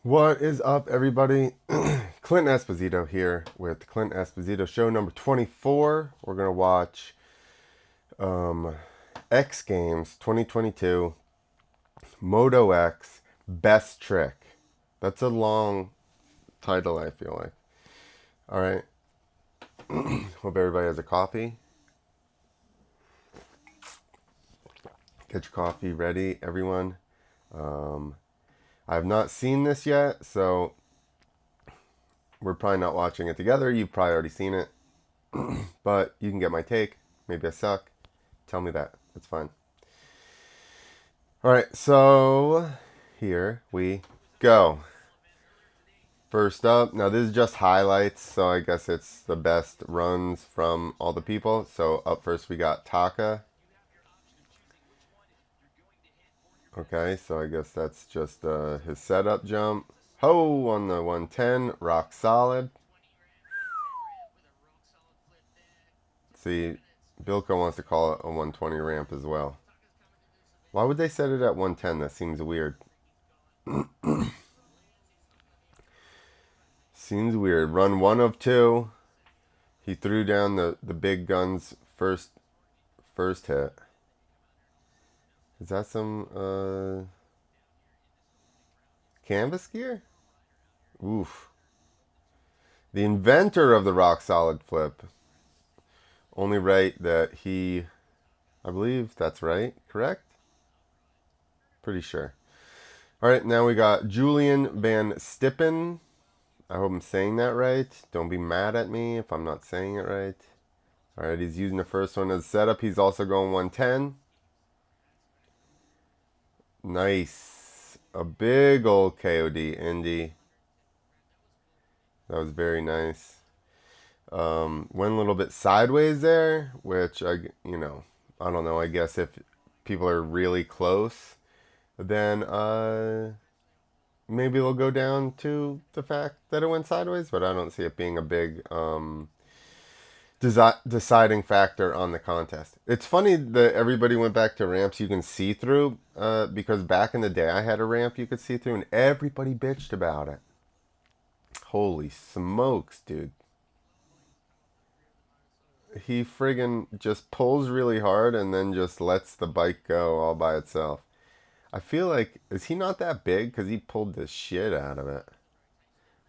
What is up, everybody? Clint Esposito here with the Clint Esposito Show number 24. We're going to watch X Games 2022 Moto X Best Trick. That's a long title, I feel like. All right. Hope everybody has a coffee. Get your coffee ready, everyone. I have not seen this yet, so we're probably not watching it together. You've probably already seen it. But you can get my take. Maybe I suck. Tell me that. That's fine. All right, so here we go. First up, now this is just highlights, so I guess it's the best runs from all the people. So up first we got Taka. Okay, so I guess that's just his setup jump. Ho on the 110, rock solid. See, Bilko wants to call it a 120 ramp as well. Why would they set it at 110? That seems weird. Seems weird. Run one of two. He threw down the big guns first hit. Is that some canvas gear? Oof. The inventor of the rock solid flip. Only right that he, I believe that's right. Correct? Pretty sure. All right, now we got Julian Van Stippen. I hope I'm saying that right. Don't be mad at me if I'm not saying it right. All right, he's using the first one as setup. He's also going 110. Nice. A big old KOD Indy. That was very nice. Went a little bit sideways there, which I don't know. I guess if people are really close, then maybe they'll go down to the fact that it went sideways. But I don't see it being a big deciding factor on the contest. It's funny that everybody went back to ramps you can see through, because back in the day I had a ramp you could see through, and everybody bitched about it. Holy smokes, dude. He friggin' just pulls really hard and then just lets the bike go all by itself. I feel like, is he not that big? Because he pulled the shit out of it.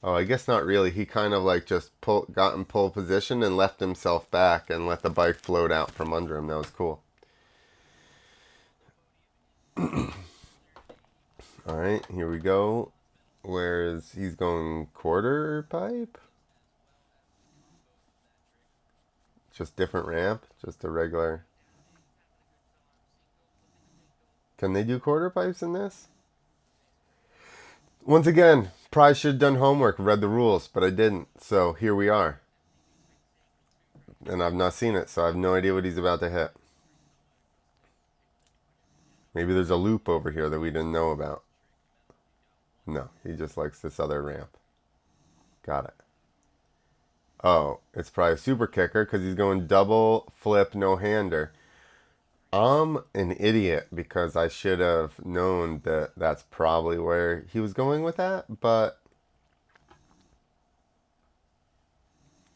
Oh, I guess not really. He kind of like just got in pole position and left himself back and let the bike float out from under him. That was cool. All right, here we go. Where is he's going quarter pipe? Just different ramp, just a regular. Can they do quarter pipes in this? Once again, probably should have done homework, read the rules, but I didn't. So here we are. And I've not seen it, so I have no idea what he's about to hit. Maybe there's a loop over here that we didn't know about. No, he just likes this other ramp. Got it. Oh, it's probably a super kicker because he's going double flip no-hander. I'm an idiot because I should have known that that's probably where he was going with that, but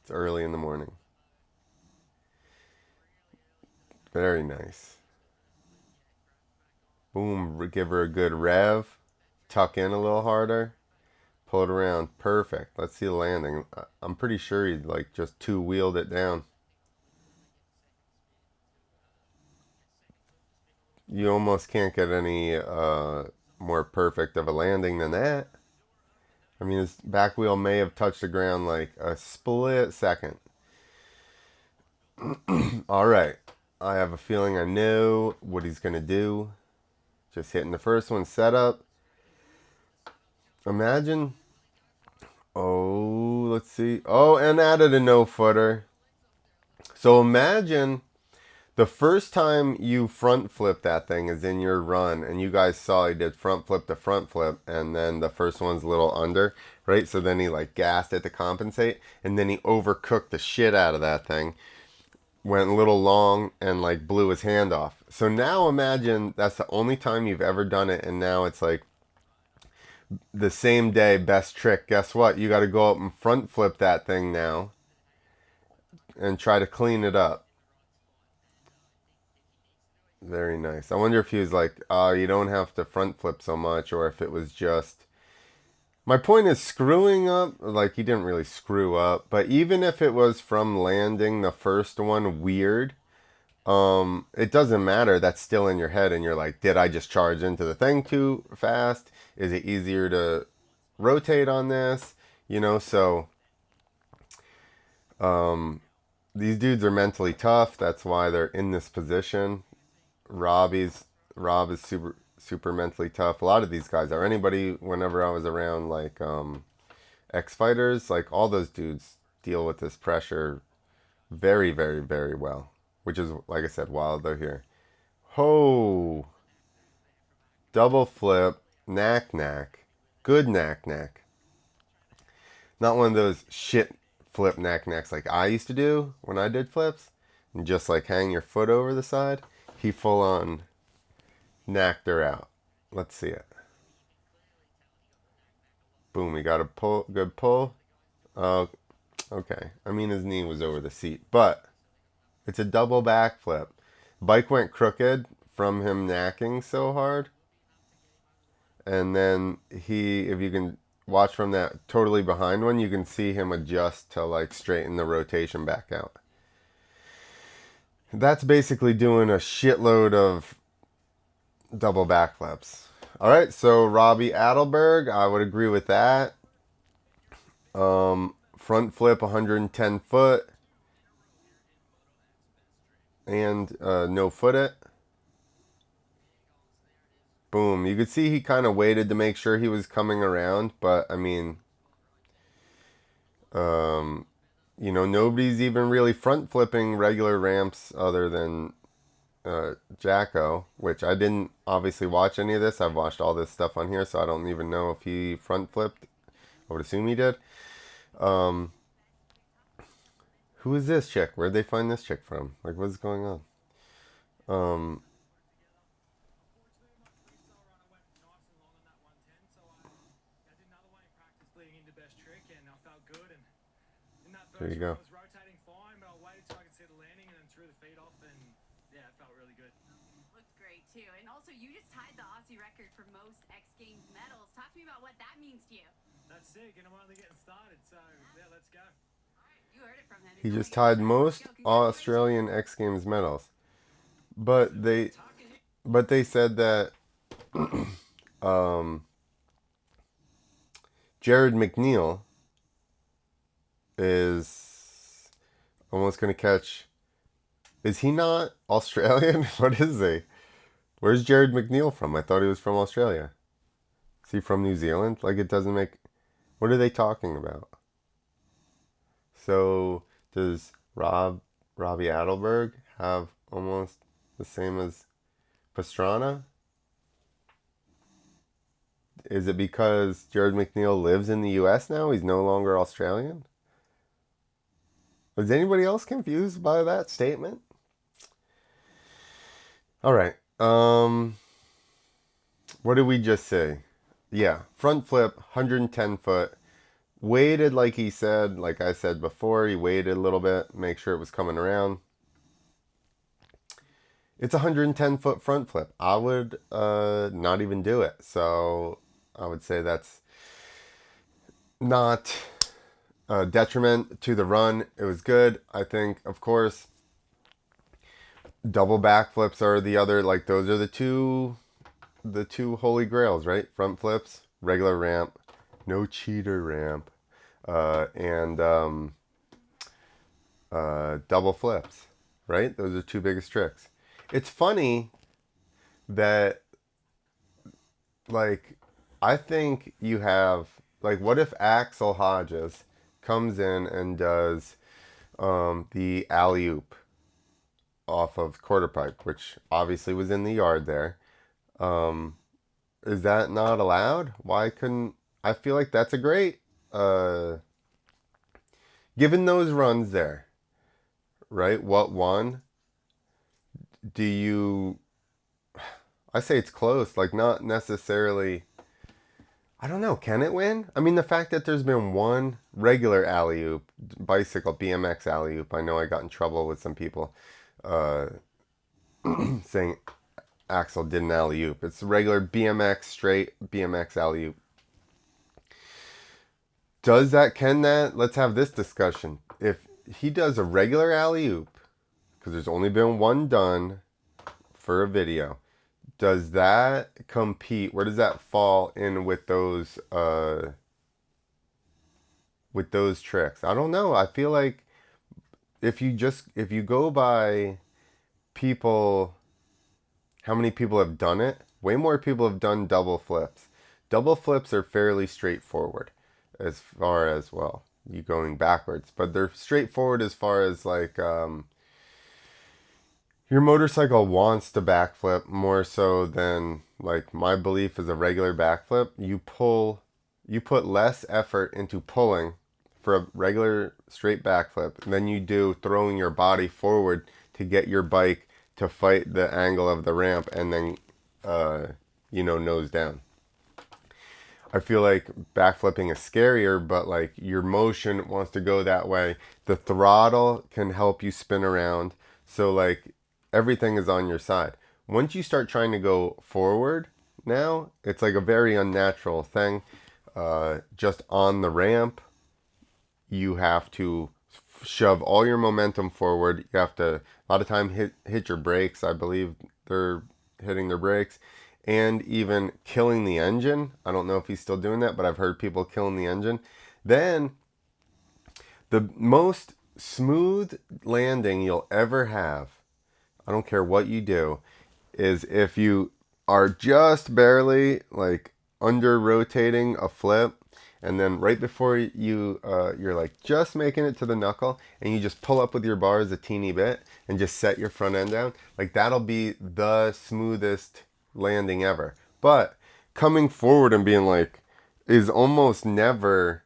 it's early in the morning. Very nice. Boom, give her a good rev. Tuck in a little harder. Pull it around. Perfect. Let's see the landing. I'm pretty sure he like just two-wheeled it down. You almost can't get any more perfect of a landing than that. I mean, his back wheel may have touched the ground like a split second. All right. I have a feeling I know what he's going to do. Just hitting the first one, setup. Imagine. Oh, let's see. Oh, and added a no-footer. So imagine the first time you front flip that thing is in your run, and you guys saw he did front flip to front flip, and then the first one's a little under, right? So then he like gassed it to compensate, and then he overcooked the shit out of that thing. Went a little long and like blew his hand off. So now imagine that's the only time you've ever done it, and now it's like The same day best trick. Guess what? You got to go up and front flip that thing now and try to clean it up. Very nice. I wonder if he was like, you don't have to front flip so much, or if it was just. My point is screwing up, like he didn't really screw up, but even if it was from landing the first one weird, it doesn't matter. That's still in your head, and you're like, did I just charge into the thing too fast? Is it easier to rotate on this? You know, so these dudes are mentally tough. That's why they're in this position. Robbie's Rob is super mentally tough. A lot of these guys are. Anybody, whenever I was around like X fighters, like all those dudes deal with this pressure very well. Which is, like I said, wild though here. Ho! Double flip, knack. Good knack. Not one of those shit flip knacks like I used to do when I did flips. And just like hang your foot over the side. He full on knacked her out. Let's see it. Boom, he got a good pull. Oh, okay. I mean, his knee was over the seat, but it's a double backflip. Bike went crooked from him knacking so hard. And then if you can watch from that totally behind one, you can see him adjust to like straighten the rotation back out. That's basically doing a shitload of double backflips. All right, so Robbie Adelberg, I would agree with that. Front flip 110 foot and no foot it. Boom. You could see he kind of waited to make sure he was coming around, but I mean, nobody's even really front flipping regular ramps other than Jacko, which I didn't obviously watch any of this. I've watched all this stuff on here, so I don't even know if he front flipped. I would assume he did. Who is this chick? Where'd they find this chick from? Like, what's going on? There you go. Too. And also, you just tied the Aussie record for most X Games medals. Talk to me about what that means to you. That's sick, and I'm only getting started, so yeah, let's go. All right, you heard it from him. He just tied most Australian X Games medals, but they said that Jared McNeil is almost going to catch. Is he not Australian? What is he? Where's Jared McNeil from? I thought he was from Australia. Is he from New Zealand? Like, it doesn't make... What are they talking about? So, does Robbie Adelberg have almost the same as Pastrana? Is it because Jared McNeil lives in the US now? He's no longer Australian? Is anybody else confused by that statement? All right. What did we just say? Yeah, front flip, 110 foot. Waited like he said, like I said before, he waited a little bit, make sure it was coming around. It's a 110 foot front flip. I would not even do it. So I would say that's not a detriment to the run. It was good. I think, of course, double backflips are the other, like those are the two holy grails, right? Front flips, regular ramp, no cheater ramp, and double flips, right? Those are two biggest tricks. It's funny that, like, I think you have, like, what if Axel Hodges comes in and does the alley-oop off of quarter pipe, which obviously was in the yard there. Is that not allowed? Why couldn't... I feel like that's a great... given those runs there, right? What one? Do you... I say it's close. Like, not necessarily... I don't know. Can it win? I mean, the fact that there's been one regular alley-oop, bicycle BMX alley-oop. I know I got in trouble with some people uh, saying Axel did an alley-oop. It's regular BMX, straight BMX alley-oop. Can that? Let's have this discussion. If he does a regular alley-oop, because there's only been one done for a video, does that compete? Where does that fall in with those tricks? I don't know. I feel like if you go by people, how many people have done it? Way more people have done double flips. Double flips are fairly straightforward as far as, well, you going backwards, but they're straightforward as far as like your motorcycle wants to backflip more so than, like, my belief is a regular backflip. You put less effort into pulling for a regular straight backflip than you do throwing your body forward to get your bike to fight the angle of the ramp and then, nose down. I feel like backflipping is scarier, but like your motion wants to go that way. The throttle can help you spin around. So like everything is on your side. Once you start trying to go forward, now it's like a very unnatural thing. Just on the ramp, you have to shove all your momentum forward. You have to, a lot of time, hit your brakes. I believe they're hitting their brakes. And even killing the engine. I don't know if he's still doing that, but I've heard people killing the engine. Then, the most smooth landing you'll ever have, I don't care what you do, is if you are just barely like under rotating a flip, and then right before you're like just making it to the knuckle, and you just pull up with your bars a teeny bit and just set your front end down. Like, that'll be the smoothest landing ever. But coming forward and being like, is almost never,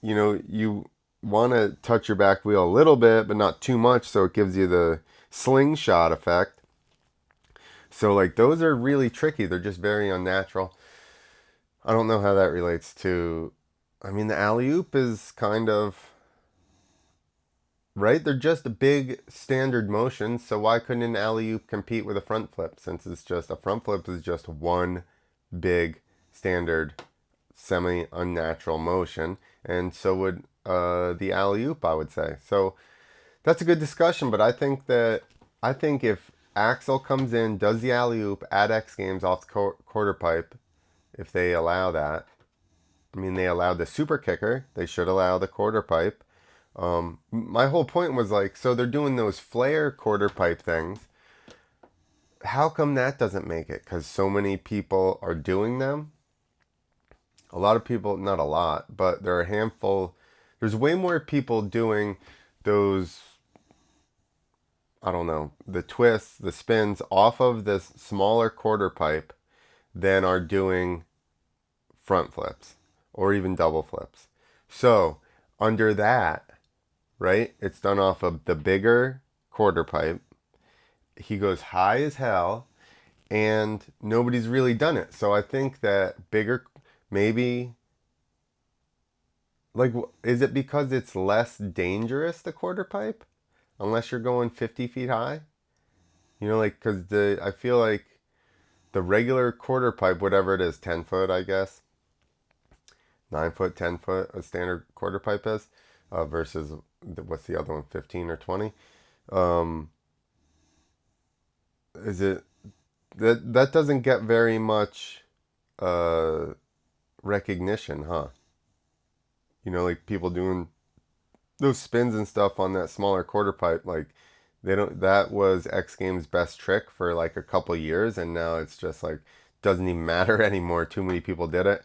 you want to touch your back wheel a little bit, but not too much, so it gives you the slingshot effect. So like those are really tricky. They're just very unnatural. I don't know how that relates to, I mean, the alley-oop is kind of, right? They're just big standard motions, so why couldn't an alley-oop compete with a front flip, since it's just, a front flip is just one big standard semi-unnatural motion, and so would the alley-oop, I would say. So that's a good discussion, but I think if Axel comes in, does the alley-oop at X Games off the quarter pipe, if they allow that. I mean, they allowed the super kicker. They should allow the quarter pipe. My whole point was like, so they're doing those flare quarter pipe things. How come that doesn't make it? Because so many people are doing them. A lot of people, not a lot, but there are a handful. There's way more people doing those, I don't know, the twists, the spins off of this smaller quarter pipe than are doing front flips or even double flips. So under that, right, it's done off of the bigger quarter pipe. He goes high as hell, and nobody's really done it. So I think that bigger, maybe, like, is it because it's less dangerous, the quarter pipe, unless you're going 50 feet high? Like, because I feel like the regular quarter pipe, whatever it is, 10 foot, I guess, 9 foot, 10 foot, a standard quarter pipe is, versus, what's the other one, 15 or 20? Is it, that doesn't get very much recognition, huh? Like people doing those spins and stuff on that smaller quarter pipe, like, that was X Games Best Trick for like a couple years, and now it's just like, doesn't even matter anymore. Too many people did it,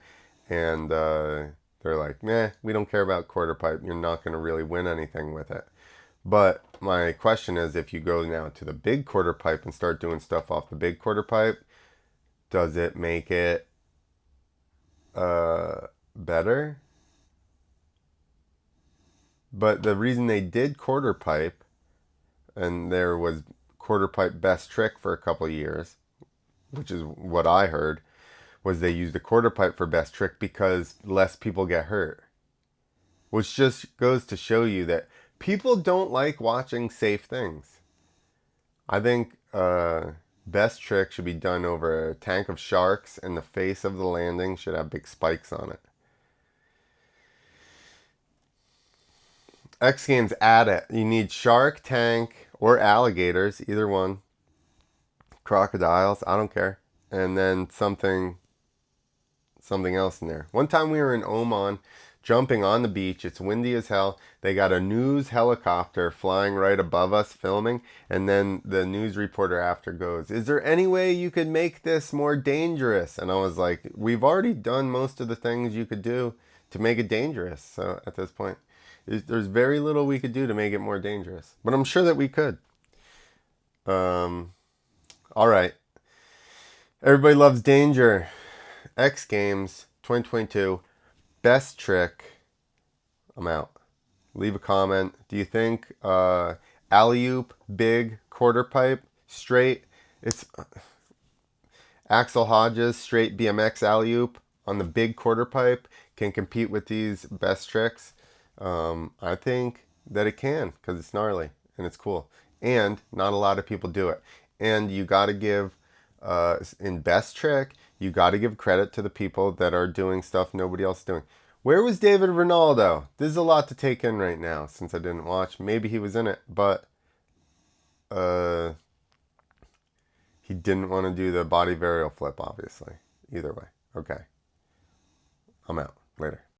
and they're like, meh, we don't care about quarter pipe. You're not going to really win anything with it. But my question is, if you go now to the big quarter pipe and start doing stuff off the big quarter pipe, does it make it better? But the reason they did quarter pipe, and there was quarter pipe Best Trick for a couple years, which is what I heard, was they used a quarter pipe for best trick because less people get hurt. Which just goes to show you that people don't like watching safe things. I think best trick should be done over a tank of sharks, and the face of the landing should have big spikes on it. X Games, add it. You need shark, tank, or alligators, either one. Crocodiles, I don't care. And then something else in there. One time we were in Oman, jumping on the beach. It's windy as hell. They got a news helicopter flying right above us filming, and then the news reporter after goes, "Is there any way you could make this more dangerous?" And I was like, we've already done most of the things you could do to make it dangerous. So at this point, there's very little we could do to make it more dangerous. But I'm sure that we could. All right. Everybody loves danger. X Games 2022 Best Trick. I'm out. Leave a comment. Do you think alley-oop, big, quarter pipe, straight? It's Axel Hodges straight BMX alley-oop on the big quarter pipe can compete with these best tricks. I think that it can, because it's gnarly and it's cool. And not a lot of people do it. And you got to give, in best trick, you got to give credit to the people that are doing stuff nobody else is doing. Where was David Ronaldo? This is a lot to take in right now since I didn't watch. Maybe he was in it, but he didn't want to do the body varial flip, obviously. Either way. Okay. I'm out. Later.